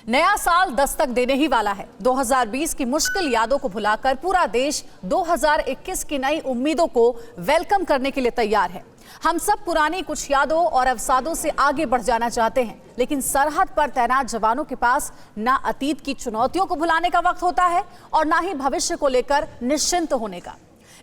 नया साल दस्तक देने ही वाला है। 2020 की मुश्किल यादों को भुलाकर पूरा देश 2021 की नई उम्मीदों को वेलकम करने के लिए तैयार है। हम सब पुरानी कुछ यादों और अवसादों से आगे बढ़ जाना चाहते हैं, लेकिन सरहद पर तैनात जवानों के पास ना अतीत की चुनौतियों को भुलाने का वक्त होता है और ना ही भविष्य को लेकर निश्चिंत होने का।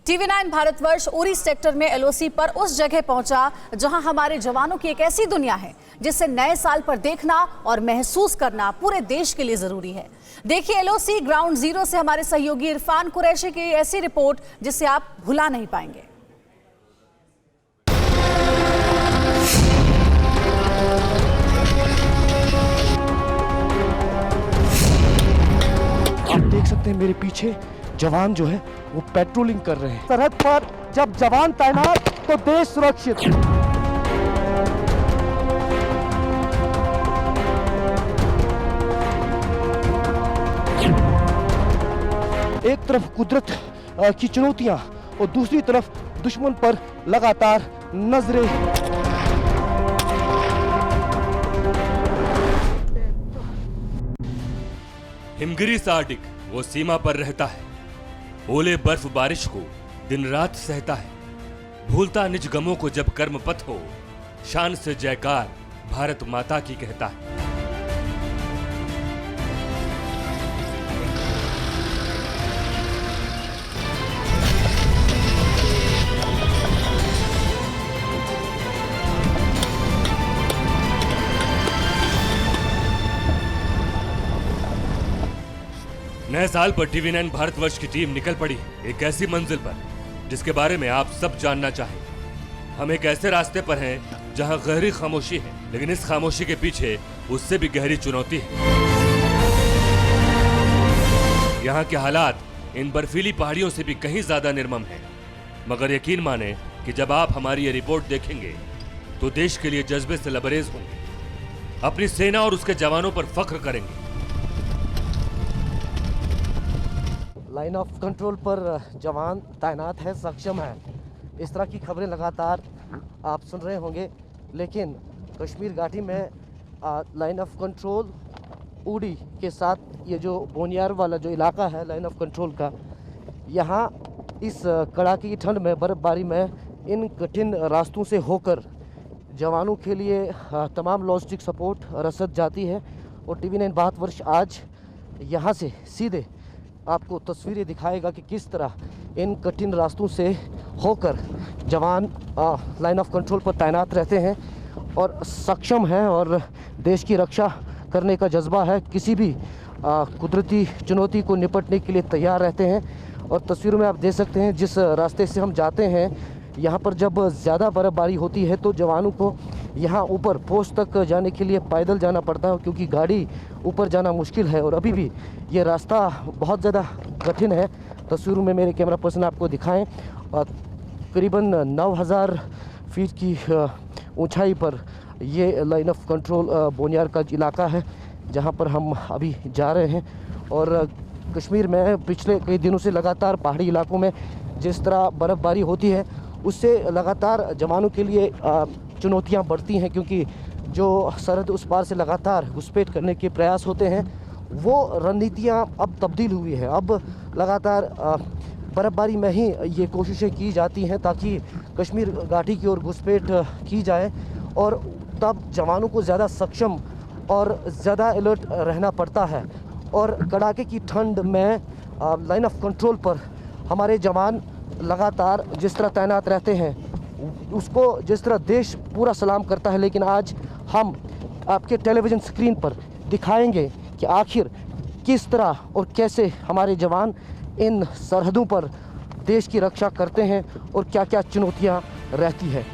TV9 भारतवर्ष उरी सेक्टर में LOC पर उस जगह पहुंचा जहां हमारे जवानों की एक ऐसी दुनिया है जिसे नए साल पर देखना और महसूस करना पूरे देश के लिए जरूरी है। देखिए LOC ग्राउंड जीरो से हमारे सहयोगी इरफान कुरैशी की ऐसी रिपोर्ट जिसे आप भुला नहीं पाएंगे। आप देख सकते हैं मेरे पीछे जवान जो है वो पेट्रोलिंग कर रहे हैं। सरहद पर जब जवान तैनात तो देश सुरक्षित। एक तरफ कुदरत की चुनौतियां और दूसरी तरफ दुश्मन पर लगातार नजरें। हिमगिरी सार्डिक वो सीमा पर रहता है, ओले बर्फ बारिश को दिन रात सहता है। भूलता निज गमों को जब कर्म पथ हो, शान से जयकार भारत माता की कहता है। नए साल पर TV9 भारतवर्ष की टीम निकल पड़ी एक ऐसी मंजिल पर जिसके बारे में आप सब जानना चाहें। हम एक ऐसे रास्ते पर हैं जहां गहरी खामोशी है, लेकिन इस खामोशी के पीछे उससे भी गहरी चुनौती है। यहाँ के हालात इन बर्फीली पहाड़ियों से भी कहीं ज्यादा निर्मम हैं। मगर यकीन माने कि जब आप हमारी ये रिपोर्ट देखेंगे तो देश के लिए जज्बे से लबरेज होंगे, अपनी सेना और उसके जवानों पर फख्र करेंगे। लाइन ऑफ कंट्रोल पर जवान तैनात है, सक्षम है। इस तरह की खबरें लगातार आप सुन रहे होंगे, लेकिन कश्मीर घाटी में लाइन ऑफ कंट्रोल उड़ी के साथ ये जो बोनियार वाला जो इलाका है लाइन ऑफ कंट्रोल का, यहाँ इस कड़ाके की ठंड में बर्फबारी में इन कठिन रास्तों से होकर जवानों के लिए तमाम लॉजिस्टिक सपोर्ट रसद जाती है। और TV9 भारतवर्ष आज यहाँ से सीधे आपको तस्वीरें दिखाएगा कि किस तरह इन कठिन रास्तों से होकर जवान लाइन ऑफ कंट्रोल पर तैनात रहते हैं और सक्षम हैं और देश की रक्षा करने का जज्बा है। किसी भी कुदरती चुनौती को निपटने के लिए तैयार रहते हैं। और तस्वीरों में आप देख सकते हैं जिस रास्ते से हम जाते हैं, यहाँ पर जब ज़्यादा बर्फबारी होती है तो जवानों को यहाँ ऊपर पोस्ट तक जाने के लिए पैदल जाना पड़ता है, क्योंकि गाड़ी ऊपर जाना मुश्किल है। और अभी भी ये रास्ता बहुत ज़्यादा कठिन है। तस्वीरों में मेरे कैमरा पर्सन आपको दिखाएं, करीबन 9000 फीट की ऊंचाई पर ये लाइन ऑफ कंट्रोल बोनियार का इलाका है जहाँ पर हम अभी जा रहे हैं। और कश्मीर में पिछले कई दिनों से लगातार पहाड़ी इलाकों में जिस तरह बर्फ़बारी होती है उससे लगातार जवानों के लिए चुनौतियां बढ़ती हैं, क्योंकि जो सरहद उस पार से लगातार घुसपैठ करने के प्रयास होते हैं वो रणनीतियां अब तब्दील हुई है। अब लगातार बर्फबारी में ही ये कोशिशें की जाती हैं ताकि कश्मीर घाटी की ओर घुसपैठ की जाए, और तब जवानों को ज़्यादा सक्षम और ज़्यादा अलर्ट रहना पड़ता है। और कड़ाके की ठंड में लाइन ऑफ कंट्रोल पर हमारे जवान लगातार जिस तरह तैनात रहते हैं उसको जिस तरह देश पूरा सलाम करता है। लेकिन आज हम आपके टेलीविज़न स्क्रीन पर दिखाएंगे कि आखिर किस तरह और कैसे हमारे जवान इन सरहदों पर देश की रक्षा करते हैं और क्या क्या चुनौतियां रहती है।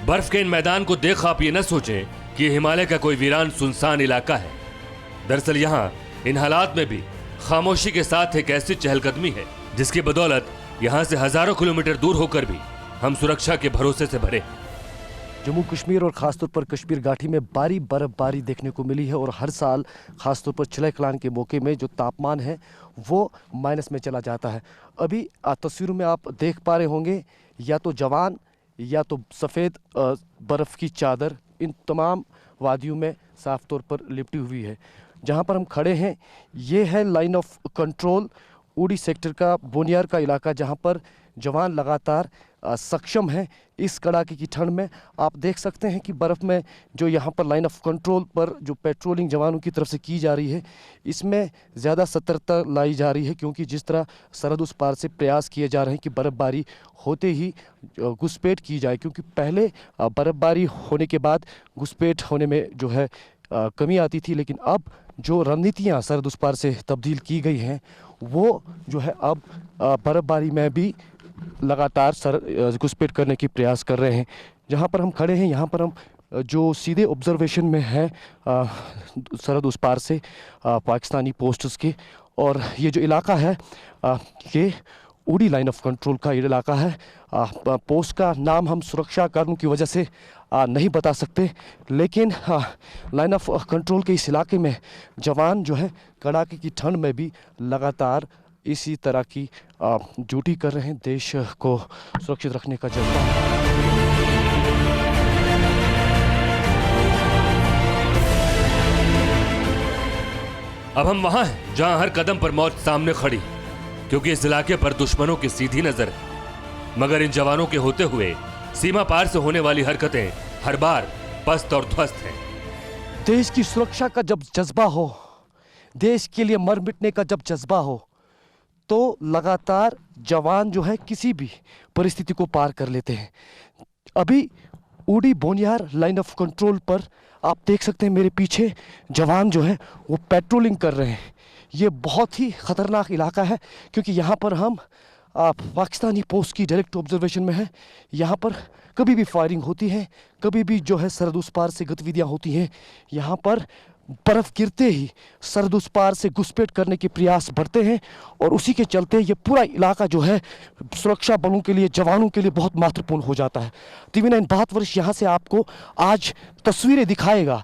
बर्फ के इन मैदान को देख आप ये न सोचें कि हिमालय का कोई वीरान सुनसान इलाका है। दरअसल यहाँ इन हालात में भी खामोशी के साथ एक ऐसी चहलकदमी है जिसकी बदौलत यहाँ से हजारों किलोमीटर दूर होकर भी हम सुरक्षा के भरोसे से भरे। जम्मू कश्मीर और ख़ासतौर पर कश्मीर घाटी में भारी बर्फबारी देखने को मिली है और हर साल ख़ासतौर पर चिलय कलान के मौके में जो तापमान है वो माइनस में चला जाता है। अभी तस्वीरों में आप देख पा रहे होंगे या तो जवान या तो सफ़ेद बर्फ़ की चादर, इन तमाम वादियों में साफ तौर पर लिपटी हुई है। जहाँ पर हम खड़े हैं ये है लाइन ऑफ कंट्रोल, उड़ी सेक्टर का बोनियार का इलाका, जहाँ पर जवान लगातार सक्षम हैं इस कड़ाके की ठंड में। आप देख सकते हैं कि बर्फ़ में जो यहाँ पर लाइन ऑफ कंट्रोल पर जो पेट्रोलिंग जवानों की तरफ से की जा रही है, इसमें ज़्यादा सतर्कता लाई जा रही है, क्योंकि जिस तरह सरहद उस पार से प्रयास किए जा रहे हैं कि बर्फ़बारी होते ही घुसपैठ की जाए, क्योंकि पहले बर्फ़बारी होने के बाद घुसपैठ होने में जो है कमी आती थी, लेकिन अब जो रणनीतियाँ सरहद उस पार से तब्दील की गई हैं वो जो है अब बर्फ़बारी में भी लगातार घुसपैठ करने की प्रयास कर रहे हैं। जहाँ पर हम खड़े हैं यहाँ पर हम जो सीधे ऑब्जर्वेशन में है सरहद उस पार से पाकिस्तानी पोस्ट्स के, और ये जो इलाका है ये उड़ी लाइन ऑफ कंट्रोल का ये इलाका है। पोस्ट का नाम हम सुरक्षा कारणों की वजह से नहीं बता सकते, लेकिन लाइन ऑफ कंट्रोल के इस इलाके में जवान जो है कड़ाके की ठंड में भी लगातार इसी तरह की ड्यूटी कर रहे हैं, देश को सुरक्षित रखने का जज्बा। अब हम वहां हैं जहां हर कदम पर मौत सामने खड़ी, क्योंकि इस इलाके पर दुश्मनों की सीधी नजर है। मगर इन जवानों के होते हुए सीमा पार से होने वाली हरकतें हर बार पस्त और ध्वस्त हैं। देश की सुरक्षा का जब जज्बा हो, देश के लिए मर मिटने का जब जज्बा हो, तो लगातार जवान जो है किसी भी परिस्थिति को पार कर लेते हैं। अभी उड़ी बोनियार लाइन ऑफ कंट्रोल पर आप देख सकते हैं मेरे पीछे जवान जो है वो पेट्रोलिंग कर रहे हैं। ये बहुत ही ख़तरनाक इलाका है, क्योंकि यहाँ पर हम पाकिस्तानी पोस्ट की डायरेक्ट ऑब्जर्वेशन में है। यहाँ पर कभी भी फायरिंग होती है, कभी भी जो है सरहद उस पार से गतिविधियाँ होती हैं। यहाँ पर बर्फ़ गिरते ही सरहद उस पार से घुसपैठ करने के प्रयास बढ़ते हैं, और उसी के चलते ये पूरा इलाका जो है सुरक्षा बलों के लिए, जवानों के लिए बहुत महत्वपूर्ण हो जाता है। TV9 भारतवर्ष यहाँ से आपको आज तस्वीरें दिखाएगा।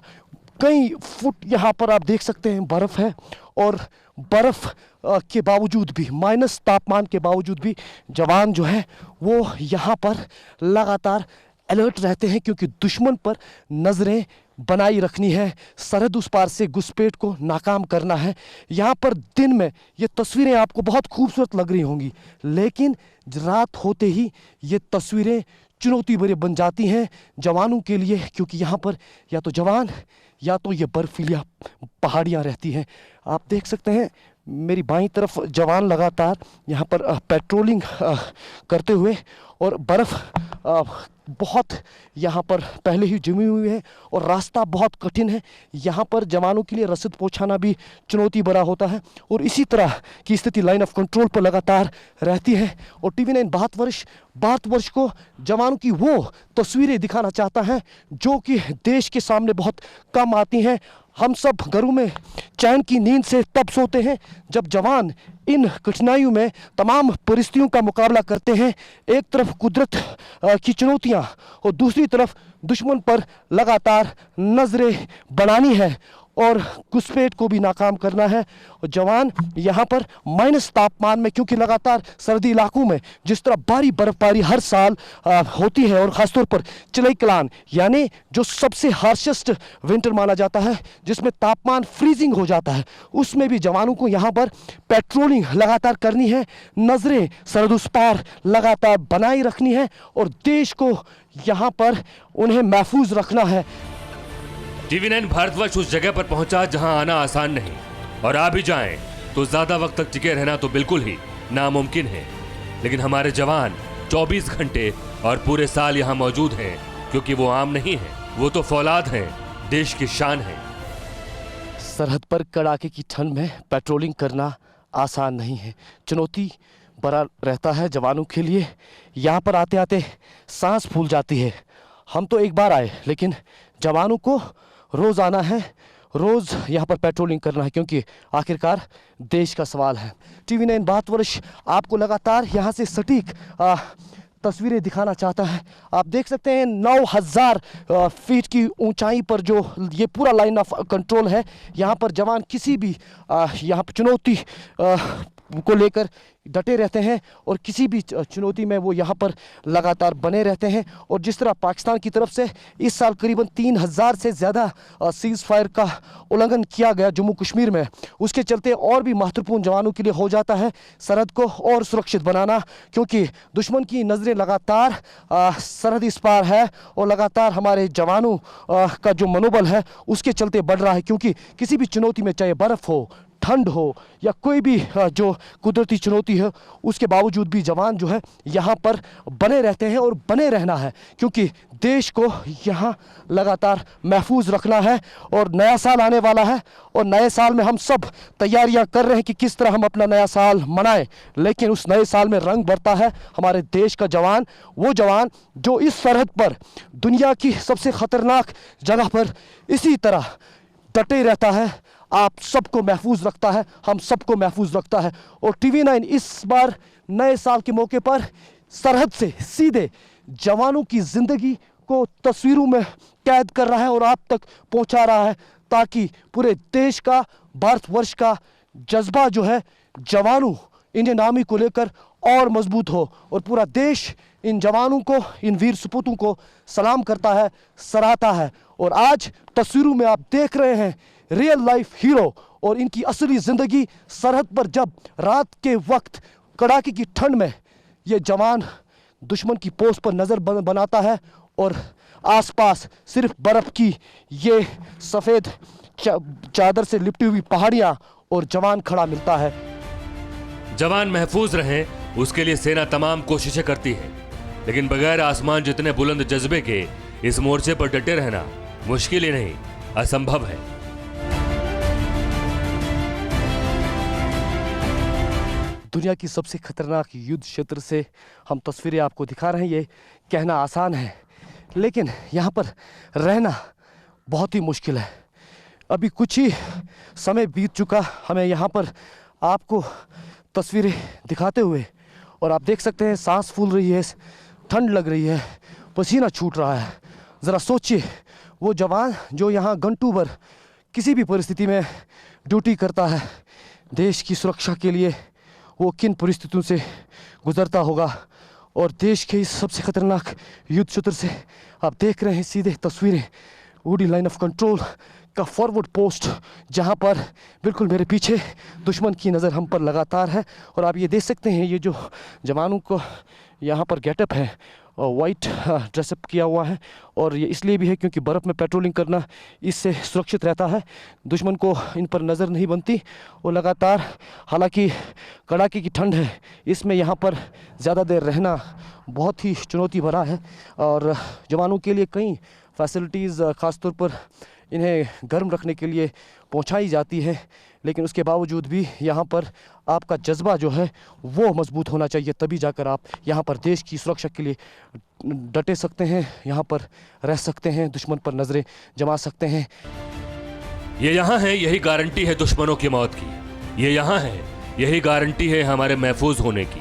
कई फुट यहाँ पर आप देख सकते हैं बर्फ़ है, और बर्फ़ के बावजूद भी, माइनस तापमान के बावजूद भी जवान जो है वो यहाँ पर लगातार अलर्ट रहते हैं, क्योंकि दुश्मन पर नज़रें बनाई रखनी है, सरहद उस पार से घुसपैठ को नाकाम करना है। यहाँ पर दिन में ये तस्वीरें आपको बहुत खूबसूरत लग रही होंगी, लेकिन रात होते ही ये तस्वीरें चुनौती भरी बन जाती हैं जवानों के लिए, क्योंकि यहाँ पर या तो जवान या तो ये बर्फीलिया पहाड़ियाँ रहती हैं। आप देख सकते हैं मेरी बाईं तरफ जवान लगातार यहाँ पर पेट्रोलिंग करते हुए, और बर्फ़ बहुत यहाँ पर पहले ही जमी हुई है और रास्ता बहुत कठिन है। यहाँ पर जवानों के लिए रसद पहुँचाना भी चुनौती भरा होता है, और इसी तरह की स्थिति लाइन ऑफ कंट्रोल पर लगातार रहती है। और TV9 भारतवर्ष को जवानों की वो तस्वीरें दिखाना चाहता है जो कि देश के सामने बहुत कम आती हैं। हम सब घरों में चैन की नींद से तब सोते हैं जब जवान इन कठिनाइयों में तमाम परिस्थितियों का मुकाबला करते हैं। एक तरफ कुदरत की चुनौतियां और दूसरी तरफ दुश्मन पर लगातार नजरें बनानी है और घुसपैठ को भी नाकाम करना है। और जवान यहाँ पर माइनस तापमान में, क्योंकि लगातार सर्दी इलाकों में जिस तरह भारी बर्फबारी हर साल होती है, और ख़ासतौर पर चिलई कलान यानी जो सबसे हार्शेस्ट विंटर माना जाता है, जिसमें तापमान फ्रीजिंग हो जाता है, उसमें भी जवानों को यहाँ पर पेट्रोलिंग लगातार करनी है, नज़रें सरहद उस पार लगातार बनाई रखनी है, और देश को यहाँ पर उन्हें महफूज रखना है। TV9 भारतवर्ष उस जगह पर पहुंचा जहां आना आसान नहीं, और आ भी जाएं तो ज्यादा वक्त तक टिके रहना तो बिल्कुल ही नामुमकिन है। लेकिन हमारे जवान 24 घंटे और पूरे साल यहां मौजूद हैं, क्योंकि वो आम नहीं है, वो तो फौलाद हैं, देश की शान है। सरहद पर कड़ाके की ठंड में पेट्रोलिंग करना आसान नहीं है, चुनौती भरा रहता है जवानों के लिए। यहाँ पर आते आते सांस फूल जाती है। हम तो एक बार आए, लेकिन जवानों को रोज़ आना है, रोज़ यहाँ पर पेट्रोलिंग करना है, क्योंकि आखिरकार देश का सवाल है। TV9 भारतवर्ष आपको लगातार यहाँ से सटीक तस्वीरें दिखाना चाहता है। आप देख सकते हैं 9000 फीट की ऊंचाई पर जो ये पूरा लाइन ऑफ कंट्रोल है, यहाँ पर जवान किसी भी यहाँ पर चुनौती को लेकर डटे रहते हैं और किसी भी चुनौती में वो यहाँ पर लगातार बने रहते हैं। और जिस तरह पाकिस्तान की तरफ से इस साल करीबन 3000 से ज़्यादा सीज़ फायर का उल्लंघन किया गया जम्मू कश्मीर में, उसके चलते और भी महत्वपूर्ण जवानों के लिए हो जाता है सरहद को और सुरक्षित बनाना, क्योंकि दुश्मन की नज़रें लगातार सरहद इस पार है और लगातार हमारे जवानों का जो मनोबल है उसके चलते बढ़ रहा है। क्योंकि किसी भी चुनौती में, चाहे बर्फ़ हो, ठंड हो या कोई भी जो कुदरती चुनौती है, उसके बावजूद भी जवान जो है यहाँ पर बने रहते हैं और बने रहना है, क्योंकि देश को यहाँ लगातार महफूज रखना है। और नया साल आने वाला है और नए साल में हम सब तैयारियां कर रहे हैं कि किस तरह हम अपना नया साल मनाएं, लेकिन उस नए साल में रंग भरता है हमारे देश का जवान, वो जवान जो इस सरहद पर दुनिया की सबसे ख़तरनाक जगह पर इसी तरह डटे रहता है, आप सबको महफूज रखता है, हम सबको महफूज रखता है। और TV9 इस बार नए साल के मौके पर सरहद से सीधे जवानों की ज़िंदगी को तस्वीरों में कैद कर रहा है और आप तक पहुंचा रहा है, ताकि पूरे देश का, भारतवर्ष का जज्बा जो है जवानों, इंडियन आर्मी को लेकर और मजबूत हो और पूरा देश इन जवानों को, इन वीर सपूतों को सलाम करता है, सराहता है। और आज तस्वीरों में आप देख रहे हैं रियल लाइफ हीरो और इनकी असली ज़िंदगी सरहद पर, जब रात के वक्त कड़ाके की ठंड में ये जवान दुश्मन की पोस्ट पर नज़र बनाता है और आसपास सिर्फ बर्फ़ की ये सफ़ेद चादर से लिपटी हुई पहाड़ियाँ और जवान खड़ा मिलता है। जवान महफूज रहें उसके लिए सेना तमाम कोशिशें करती है, लेकिन बगैर आसमान जितने बुलंद जज्बे के इस मोर्चे पर डटे रहना मुश्किल ही नहीं, असंभव है। दुनिया की सबसे खतरनाक युद्ध क्षेत्र से हम तस्वीरें आपको दिखा रहे हैं। ये कहना आसान है, लेकिन यहाँ पर रहना बहुत ही मुश्किल है। अभी कुछ ही समय बीत चुका हमें यहाँ पर आपको तस्वीरें दिखाते हुए, और आप देख सकते हैं सांस फूल रही है, ठंड लग रही है, पसीना छूट रहा है। ज़रा सोचिए, वो जवान जो यहाँ घंटों भर किसी भी परिस्थिति में ड्यूटी करता है देश की सुरक्षा के लिए, वो किन परिस्थितियों से गुजरता होगा। और देश के इस सबसे खतरनाक युद्ध क्षेत्र से आप देख रहे हैं सीधे तस्वीरें वुडी लाइन ऑफ कंट्रोल का फॉरवर्ड पोस्ट, जहां पर बिल्कुल मेरे पीछे दुश्मन की नज़र हम पर लगातार है। और आप ये देख सकते हैं, ये जो जवानों को यहाँ पर गेटअप है, वाइट ड्रेसअप किया हुआ है, और ये इसलिए भी है क्योंकि बर्फ़ में पेट्रोलिंग करना इससे सुरक्षित रहता है, दुश्मन को इन पर नज़र नहीं बनती। और लगातार, हालांकि कड़ाके की ठंड है, इसमें यहाँ पर ज़्यादा देर रहना बहुत ही चुनौती भरा है। और जवानों के लिए कई फैसिलिटीज़ ख़ास तौर पर इन्हें गर्म रखने के लिए पहुंचाई जाती है, लेकिन उसके बावजूद भी यहाँ पर आपका जज्बा जो है वो मजबूत होना चाहिए, तभी जाकर आप यहाँ पर देश की सुरक्षा के लिए डटे सकते हैं, यहाँ पर रह सकते हैं, दुश्मन पर नज़रें जमा सकते हैं। ये यहाँ है, यही गारंटी है दुश्मनों की मौत की। ये यहाँ है, यही गारंटी है हमारे महफूज होने की।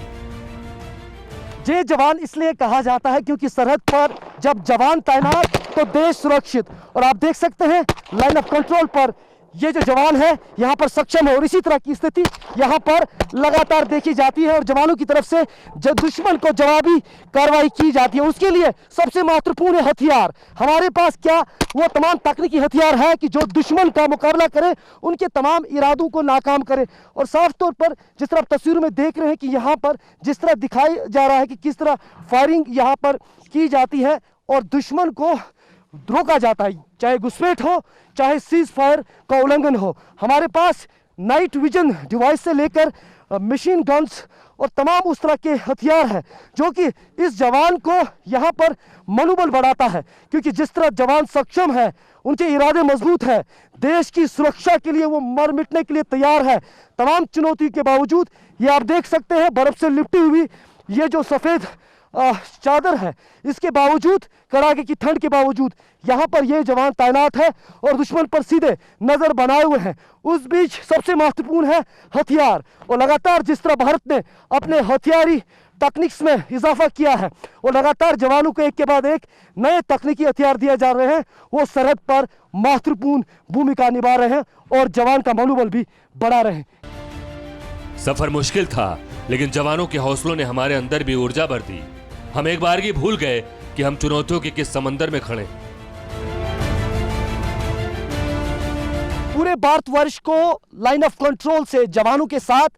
जय जवान इसलिए कहा जाता है क्योंकि सरहद पर जब जवान तैनात तो देश सुरक्षित। और आप देख सकते हैं लाइन ऑफ कंट्रोल पर ये जो जवान है यहाँ पर सक्षम है, और इसी तरह की स्थिति यहाँ पर लगातार देखी जाती है। और जवानों की तरफ से जब दुश्मन को जवाबी कार्रवाई की जाती है, उसके लिए सबसे महत्वपूर्ण हथियार हमारे पास क्या वो तमाम तकनीकी हथियार है कि जो दुश्मन का मुकाबला करे, उनके तमाम इरादों को नाकाम करे। और साफ तौर पर जिस तरह तस्वीरों में देख रहे हैं कि यहाँ पर जिस तरह दिखाई जा रहा है कि किस तरह फायरिंग यहाँ पर की जाती है और दुश्मन को रोका जाता है, चाहे घुसपैठ हो, चाहे सीज फायर का उल्लंघन हो। हमारे पास नाइट विजन डिवाइस से लेकर मशीन गन्स और तमाम उस तरह के हथियार हैं जो कि इस जवान को यहाँ पर मनोबल बढ़ाता है, क्योंकि जिस तरह जवान सक्षम है, उनके इरादे मजबूत है, देश की सुरक्षा के लिए वो मर मिटने के लिए तैयार है। तमाम चुनौती के बावजूद ये आप देख सकते हैं बर्फ से लिपटी हुई ये जो सफ़ेद चादर है, इसके बावजूद, कड़ाके की ठंड के बावजूद यहाँ पर ये जवान तैनात है और दुश्मन पर सीधे नज़र बनाए हुए हैं। उस बीच सबसे महत्वपूर्ण है हथियार, और लगातार जिस तरह भारत ने अपने हथियारी तकनीक्स में इजाफा किया है और लगातार जवानों को एक के बाद एक नए तकनीकी हथियार दिए जा रहे हैं, वो सरहद पर महत्वपूर्ण भूमिका निभा रहे हैं और जवान का मनोबल भी बढ़ा रहे हैं। सफर मुश्किल था, लेकिन जवानों के हौसलों ने हमारे अंदर भी ऊर्जा भर दी। हम एक बारगी भूल गए कि हम चुनौतियों के किस समंदर में खड़े। पूरे भारतवर्ष को लाइन ऑफ कंट्रोल से जवानों के साथ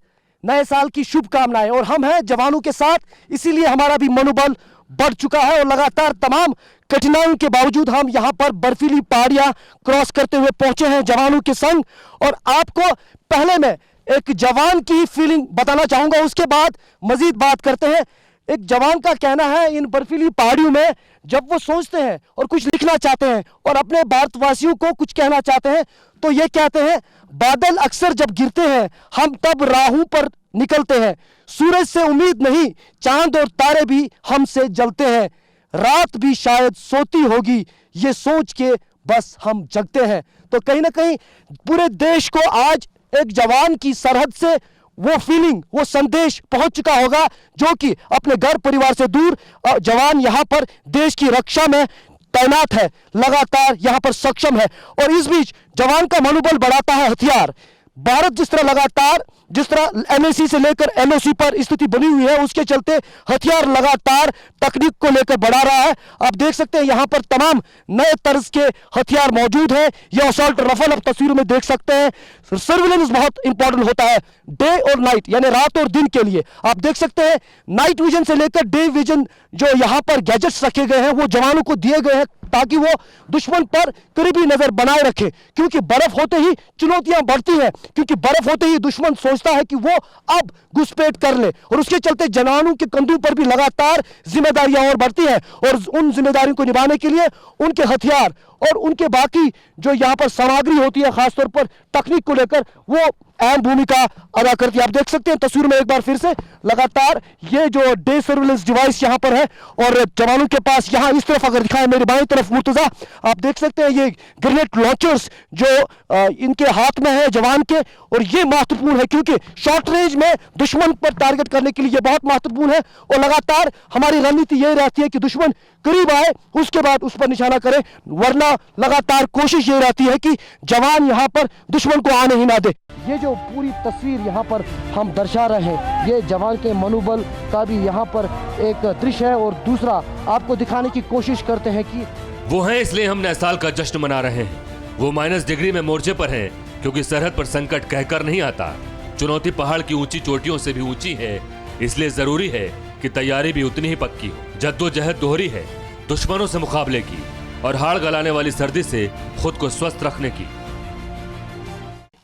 नए साल की शुभकामनाएं, और हम हैं जवानों के साथ, इसीलिए हमारा भी मनोबल बढ़ चुका है। और लगातार तमाम कठिनाइयों के बावजूद हम यहां पर बर्फीली पहाड़ियां क्रॉस करते हुए पहुंचे हैं जवानों के संग। और आपको पहले मैं एक जवान की फीलिंग बताना चाहूंगा, उसके बाद मजीद बात करते हैं। एक जवान का कहना है इन बर्फीली पहाड़ियों में जब वो सोचते हैं और कुछ लिखना चाहते हैं और अपने भारतवासियों को कुछ कहना चाहते हैं तो ये कहते हैं, बादल अक्सर जब गिरते हैं हम तब राहों पर निकलते हैं, सूरज से उम्मीद नहीं चांद और तारे भी हमसे जलते हैं, रात भी शायद सोती होगी ये सोच के बस हम जगते हैं। तो कहीं ना कहीं पूरे देश को आज एक जवान की सरहद से वो फीलिंग, वो संदेश पहुंच चुका होगा, जो कि अपने घर परिवार से दूर जवान यहां पर देश की रक्षा में तैनात है, लगातार यहां पर सक्षम है। और इस बीच जवान का मनोबल बढ़ाता है हथियार। भारत जिस तरह एनएसी से लेकर एलओसी पर स्थिति बनी हुई है, उसके चलते हथियार लगातार तकनीक को लेकर बढ़ा रहा है। आप देख सकते हैं यहां पर तमाम नए तर्ज के हथियार मौजूद हैं। यह असॉल्ट राइफल आप तस्वीरों में देख सकते हैं। सर्विलेंस बहुत इंपॉर्टेंट होता है, डे और नाइट यानी रात और दिन के लिए। आप देख सकते हैं नाइट विजन से लेकर डे विजन जो यहां पर गैजेट्स रखे गए हैं वो जवानों को दिए गए हैं ताकि वो दुश्मन पर करीबी नजर बनाए रखे, क्योंकि बर्फ होते ही चुनौतियां बढ़ती हैं, क्योंकि बर्फ होते ही दुश्मन सोचता है कि वो अब घुसपैठ कर ले। और उसके चलते जवानों के कंधों पर भी लगातार जिम्मेदारियां और बढ़ती हैं, और उन जिम्मेदारियों को निभाने के लिए उनके हथियार और उनके बाकी जो यहाँ पर सामग्री होती है, खासतौर पर तकनीक को लेकर, वो अहम भूमिका अदा करती है। आप देख सकते हैं तस्वीर में एक बार फिर से लगातार ये जो डे सर्विलेंस डिवाइस यहाँ पर है, और जवानों के पास यहाँ इस तरफ अगर दिखाएं मेरी बाईं तरफ मुर्तजा, आप देख सकते हैं ये ग्रेनेड लॉन्चर्स जो इनके हाथ में है जवान के, और ये महत्वपूर्ण है क्योंकि शॉर्ट रेंज में दुश्मन पर टारगेट करने के लिए ये बहुत महत्वपूर्ण है। और लगातार हमारी रणनीति यही रहती है कि दुश्मन करीब आए उसके बाद उस पर निशाना करें, वरना लगातार कोशिश ये रहती है कि जवान यहाँ पर दुश्मन को आने ही ना दे। ये जो पूरी तस्वीर यहाँ पर हम दर्शा रहे हैं, ये जवान के मनोबल का भी यहाँ पर एक दृश्य है। और दूसरा आपको दिखाने की कोशिश करते हैं कि वो हैं, इसलिए हम नए साल का जश्न मना रहे हैं। वो माइनस डिग्री में मोर्चे पर हैं, क्योंकि सरहद पर संकट कहकर नहीं आता। चुनौती पहाड़ की ऊंची चोटियों से भी ऊंची है, इसलिए जरूरी है कि तैयारी भी उतनी ही पक्की हो। जद्दोजहद दोहरी है, दुश्मनों से मुकाबले की और हाड़ गलाने वाली सर्दी से खुद को स्वस्थ रखने की।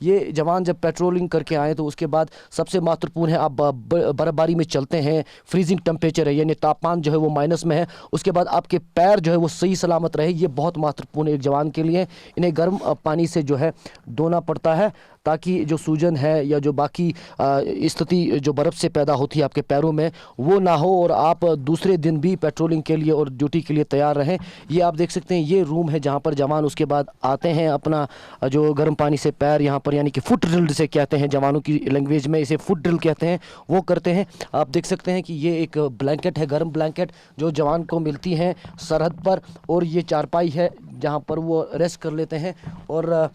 ये जवान जब पेट्रोलिंग करके आए तो उसके बाद सबसे महत्वपूर्ण है, आप बर्फबारी में चलते हैं, फ्रीजिंग टेम्परेचर है यानी तापमान जो है वो माइनस में है, उसके बाद आपके पैर जो है वो सही सलामत रहे, ये बहुत महत्वपूर्ण है एक जवान के लिए। इन्हें गर्म पानी से जो है धोना पड़ता है ताकि जो सूजन है या जो बाकी स्थिति जो बर्फ़ से पैदा होती है आपके पैरों में वो ना हो, और आप दूसरे दिन भी पेट्रोलिंग के लिए और ड्यूटी के लिए तैयार रहें। ये आप देख सकते हैं ये रूम है जहाँ पर जवान उसके बाद आते हैं, अपना जो गर्म पानी से पैर यहाँ पर यानी कि फुट ड्रिल जिसे कहते हैं, जवानों की लैंग्वेज में इसे फुट ड्रिल कहते हैं, वो करते हैं। आप देख सकते हैं कि ये एक ब्लैंकेट है, गर्म ब्लैंकेट जो जवान को मिलती हैं सरहद पर, और ये चारपाई है जहाँ पर वो रेस्ट कर लेते हैं। और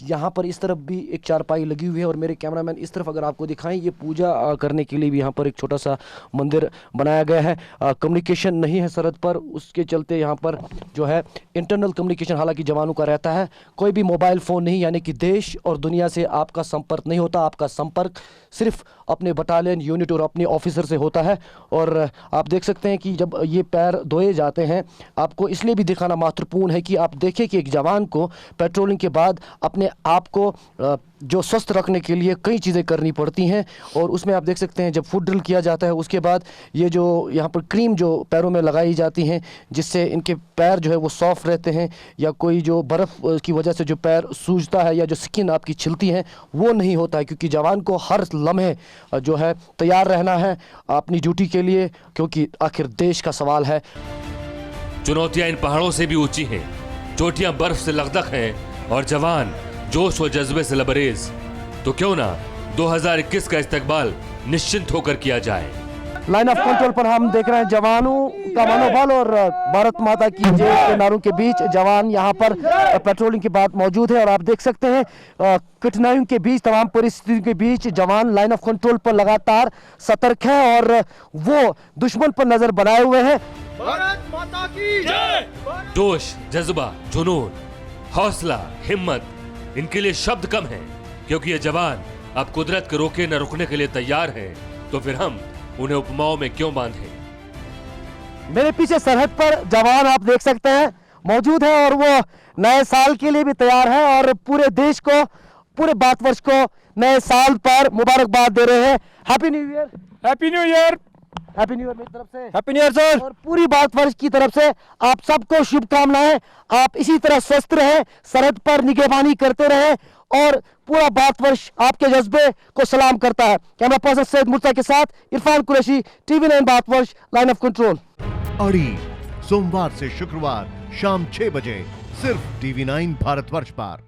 यहाँ पर इस तरफ भी एक चारपाई लगी हुई है, और मेरे कैमरामैन इस तरफ अगर आपको दिखाएं ये पूजा करने के लिए भी यहाँ पर एक छोटा सा मंदिर बनाया गया है। कम्युनिकेशन नहीं है सरहद पर, उसके चलते यहाँ पर जो है इंटरनल कम्युनिकेशन हालांकि जवानों का रहता है, कोई भी मोबाइल फ़ोन नहीं, यानी कि देश और दुनिया से आपका संपर्क नहीं होता। आपका संपर्क सिर्फ अपने बटालियन यूनिट और अपने ऑफिसर से होता है। और आप देख सकते हैं कि जब ये पैर धोए जाते हैं, आपको इसलिए भी दिखाना महत्वपूर्ण है कि आप देखें कि एक जवान को पेट्रोलिंग के बाद अपने आप को जो स्वस्थ रखने के लिए कई चीज़ें करनी पड़ती हैं, और उसमें आप देख सकते हैं जब फुट ड्रिल किया जाता है उसके बाद ये जो यहाँ पर क्रीम जो पैरों में लगाई जाती हैं जिससे इनके पैर जो है वो सॉफ्ट रहते हैं, या कोई जो बर्फ़ की वजह से जो पैर सूजता है या जो स्किन आपकी छिलती है वो नहीं होता है, क्योंकि जवान को हर लम्हे जो है तैयार रहना है अपनी ड्यूटी के लिए, क्योंकि आखिर देश का सवाल है। चुनौतियां इन पहाड़ों से भी ऊंची हैं, चोटियां बर्फ से लकदक हैं, और जवान जोश व जज्बे से लबरेज। तो क्यों ना 2021 का इस्तकबाल निश्चिंत होकर किया जाए। लाइन ऑफ कंट्रोल पर हम देख रहे हैं जवानों का मनोबल और भारत माता की जय के नारों के बीच जवान यहाँ पर पेट्रोलिंग के बाद मौजूद है। और आप देख सकते हैं कठिनाइयों के बीच, तमाम परिस्थितियों के बीच जवान लाइन ऑफ कंट्रोल पर लगातार सतर्क है और वो दुश्मन पर नजर बनाए हुए हैं। भारत माता की जय। जोश, जज्बा, जुनून, हौसला, हिम्मत, इनके लिए शब्द कम हैं, क्योंकि ये जवान अब कुदरत के रोके न रुकने के लिए तैयार हैं। तो फिर हम उन्हें उपमाओं में क्यों बांधें? मेरे पीछे सरहद पर जवान आप देख सकते हैं मौजूद है और वो नए साल के लिए भी तैयार है और पूरे देश को, पूरे भारतवर्ष को नए साल पर मुबारकबाद दे रहे हैं। Happy new year. Happy new year. Happy new year मेरी तरफ से। Happy new year sir. और पूरी भारतवर्ष की तरफ से आप सबको शुभकामनाएं। आप इसी तरह स्वस्थ रहें, सरहद पर निगरानी करते रहें और पूरा भारतवर्ष आपके जज्बे को सलाम करता है। कैमरा पर्सन सैयद मुर्तजा के साथ Irfan Qureshi, TV9 Bharatvarsh, line of control. अड़ी सोमवार से शुक्रवार शाम 6 बजे सिर्फ TV9 भारतवर्ष पर।